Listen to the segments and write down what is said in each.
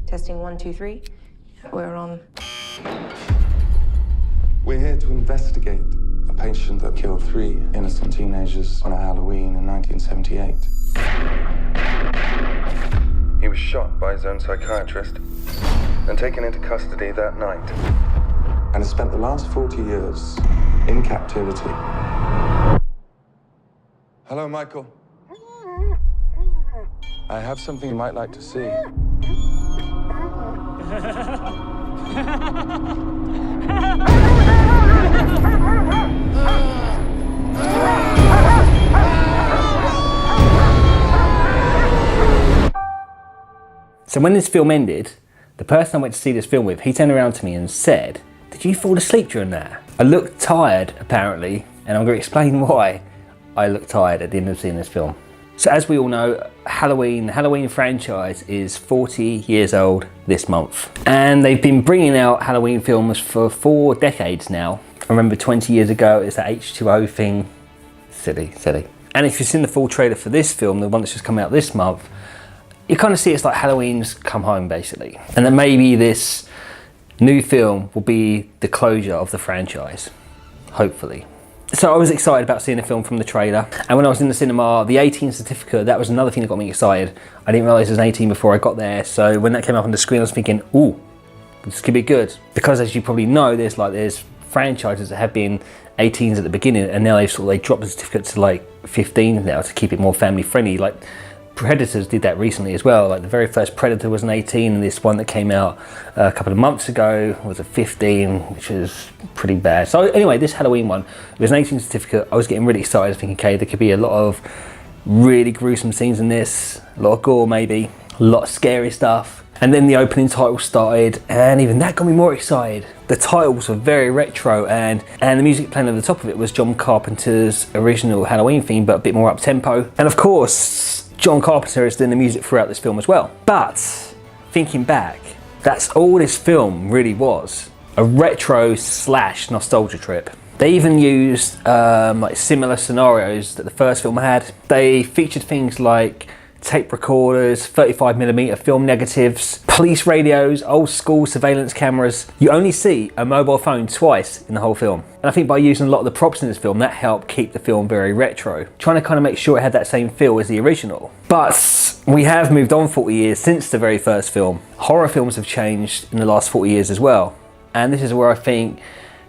Testing 1, 2, 3. We're on. We're here to investigate a patient that killed 3 innocent teenagers on a Halloween in 1978. He was shot by his own psychiatrist and taken into custody that night, and has spent the last 40 years in captivity. Hello, Michael. I have something you might like to see. So when this film ended, the person I went to see this film with, he turned around to me and said, "Did you fall asleep during that?" I looked tired, apparently, and I'm going to explain why I looked tired at the end of seeing this film. So as we all know, the Halloween franchise is 40 years old this month. And they've been bringing out Halloween films for 4 decades now. I remember 20 years ago, it's that H2O thing. Silly. And if you've seen the full trailer for this film, the one that's just come out this month, you kind of see it's like Halloween's come home, basically. And that maybe this new film will be the closure of the franchise, hopefully. So I was excited about seeing the film from the trailer. And when I was in the cinema, the 18 certificate, that was another thing that got me excited. I didn't realise it was an 18 before I got there. So when that came up on the screen, I was thinking, ooh, this could be good. Because as you probably know, there's franchises that have been 18s at the beginning, and now they dropped the certificate to like 15 now to keep it more family friendly. Like Predators did that recently as well. Like the very first Predator was an 18, and this one that came out a couple of months ago was a 15, which is pretty bad. So anyway, this Halloween one, it was an 18 certificate. I was getting really excited, thinking, okay, there could be a lot of really gruesome scenes in this, a lot of gore maybe, a lot of scary stuff. And then the opening title started, and even that got me more excited. The titles were very retro, and the music playing at the top of it was John Carpenter's original Halloween theme, but a bit more up-tempo. And of course, John Carpenter is doing the music throughout this film as well. But thinking back, that's all this film really was, a retro / nostalgia trip. They even used like similar scenarios that the first film had. They featured things like tape recorders, 35mm film negatives, police radios, old school surveillance cameras. You only see a mobile phone twice in the whole film. And I think by using a lot of the props in this film, that helped keep the film very retro, trying to kind of make sure it had that same feel as the original. But we have moved on 40 years since the very first film. Horror films have changed in the last 40 years as well. And this is where I think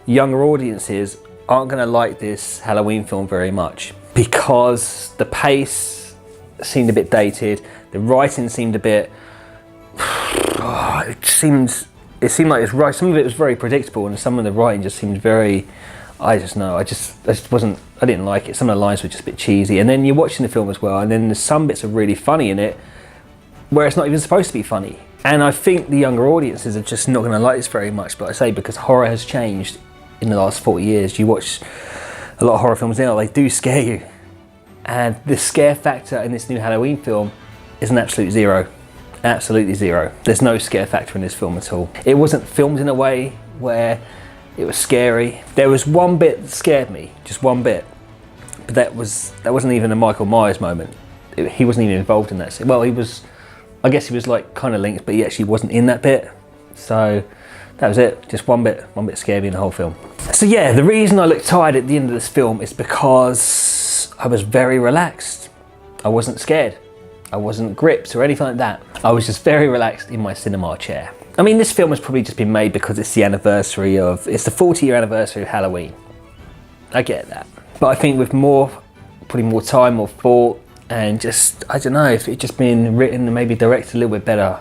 younger audiences aren't going to like this Halloween film very much, because the pace seemed a bit dated, the writing seemed a bit, it seemed like it's right. Some of it was very predictable, and some of the writing just seemed very, I didn't like it. Some of the lines were just a bit cheesy. And then you're watching the film as well, and then there's some bits are really funny in it where it's not even supposed to be funny. And I think the younger audiences are just not going to like this very much. But I say, because horror has changed in the last 40 years, you watch a lot of horror films now, they do scare you. And the scare factor in this new Halloween film is an absolute zero. Absolutely zero. There's no scare factor in this film at all. It wasn't filmed in a way where it was scary. There was one bit that scared me, just one bit. But that wasn't even a Michael Myers moment. He wasn't even involved in that scene. Well, I guess he was like kind of linked, but he actually wasn't in that bit. So that was it. Just one bit scared me in the whole film. So yeah, the reason I looked tired at the end of this film is because I was very relaxed. I wasn't scared. I wasn't gripped or anything like that. I was just very relaxed in my cinema chair. I mean, this film has probably just been made because it's the 40-year anniversary of Halloween. I get that. But I think with putting more time, more thought, and just, I don't know, if it just been written and maybe directed a little bit better,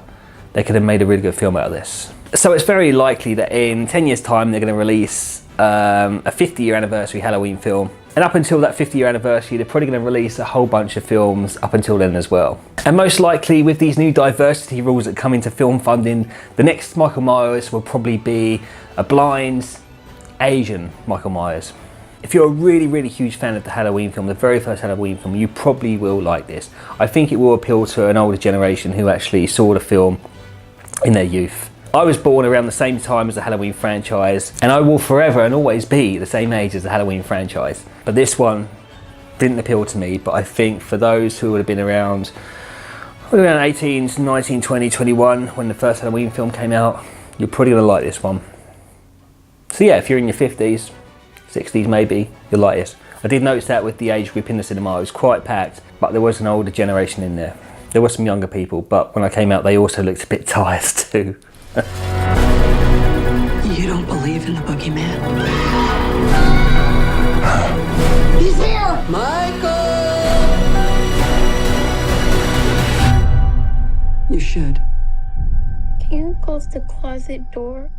they could have made a really good film out of this. So it's very likely that in 10 years' time, they're going to release a 50-year anniversary Halloween film. And up until that 50-year anniversary, they're probably going to release a whole bunch of films up until then as well. And most likely, with these new diversity rules that come into film funding, the next Michael Myers will probably be a blind Asian Michael Myers. If you're a really, really huge fan of the Halloween film, the very first Halloween film, you probably will like this. I think it will appeal to an older generation who actually saw the film in their youth. I was born around the same time as the Halloween franchise, and I will forever and always be the same age as the Halloween franchise. But this one didn't appeal to me, but I think for those who would have been around, Probably around 18, 19, 20, 21, when the first Halloween film came out. You're probably gonna like this one. So yeah, if you're in your 50s, 60s maybe, you'll like this. I did notice that with the age group in the cinema, it was quite packed, but there was an older generation in there. There were some younger people, but when I came out, they also looked a bit tired too. You don't believe in the boogeyman? He's here! Michael! You should. Can you close the closet door?